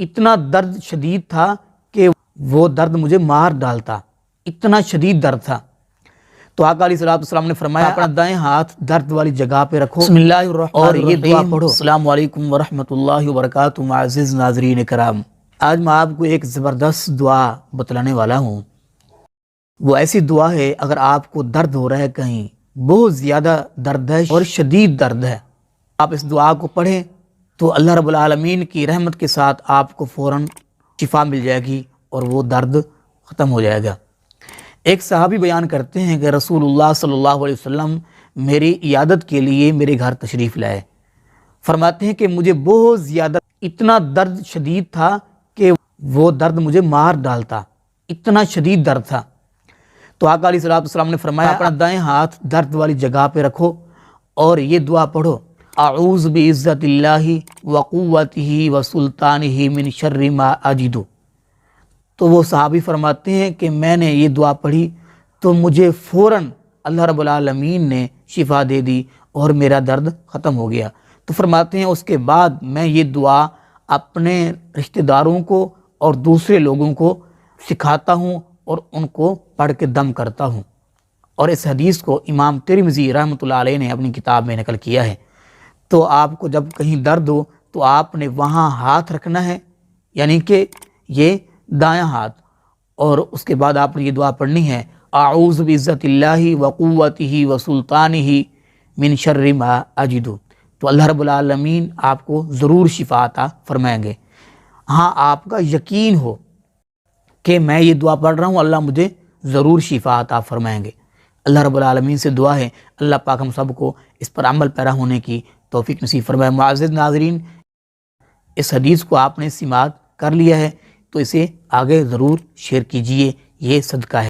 اتنا درد شدید تھا کہ وہ درد مجھے مار ڈالتا، اتنا شدید درد تھا۔ تو آقا علیہ السلام نے فرمایا اپنا دائیں ہاتھ درد والی جگہ پہ رکھو، بسم اللہ الرحمن الرحیم، اور یہ دعا پڑھو۔ السلام علیکم ورحمۃ اللہ وبرکاتہ۔ معزز ناظرین کرام، آج میں آپ کو ایک زبردست دعا بتلانے والا ہوں۔ وہ ایسی دعا ہے، اگر آپ کو درد ہو رہا ہے، کہیں بہت زیادہ درد ہے اور شدید درد ہے، آپ اس دعا کو پڑھیں تو اللہ رب العالمین کی رحمت کے ساتھ آپ کو فوراً شفا مل جائے گی اور وہ درد ختم ہو جائے گا۔ ایک صحابی بیان کرتے ہیں کہ رسول اللہ صلی اللہ علیہ وسلم میری عیادت کے لیے میرے گھر تشریف لائے۔ فرماتے ہیں کہ مجھے بہت زیادہ اتنا درد شدید تھا کہ وہ درد مجھے مار ڈالتا، اتنا شدید درد تھا۔ تو آقا علیہ السلام نے فرمایا اپنا دائیں ہاتھ درد والی جگہ پہ رکھو اور یہ دعا پڑھو، اعوذ بعزت اللہ وقوتہ وسلطانہ من شر ما اجد۔ تو وہ صحابی فرماتے ہیں کہ میں نے یہ دعا پڑھی تو مجھے فوراً اللہ رب العالمین نے شفا دے دی اور میرا درد ختم ہو گیا۔ تو فرماتے ہیں اس کے بعد میں یہ دعا اپنے رشتہ داروں کو اور دوسرے لوگوں کو سکھاتا ہوں اور ان کو پڑھ کے دم کرتا ہوں۔ اور اس حدیث کو امام ترمذی رحمۃ اللہ علیہ نے اپنی کتاب میں نقل کیا ہے۔ تو آپ کو جب کہیں درد ہو تو آپ نے وہاں ہاتھ رکھنا ہے، یعنی کہ یہ دایاں ہاتھ، اور اس کے بعد آپ نے یہ دعا پڑھنی ہے، اعوذ بعزت اللہ وقوتہ وسلطانہ من شر ما اجد۔ تو اللہ رب العالمین آپ کو ضرور شفا عطا فرمائیں گے۔ ہاں، آپ کا یقین ہو کہ میں یہ دعا پڑھ رہا ہوں، اللہ مجھے ضرور شفا عطا فرمائیں گے۔ اللہ رب العالمین سے دعا ہے اللہ پاک ہم سب کو اس پر عمل پیرا ہونے کی توفیق نصیب فرمائے۔ معزز ناظرین، اس حدیث کو آپ نے سماعت کر لیا ہے تو اسے آگے ضرور شیئر کیجئے، یہ صدقہ ہے۔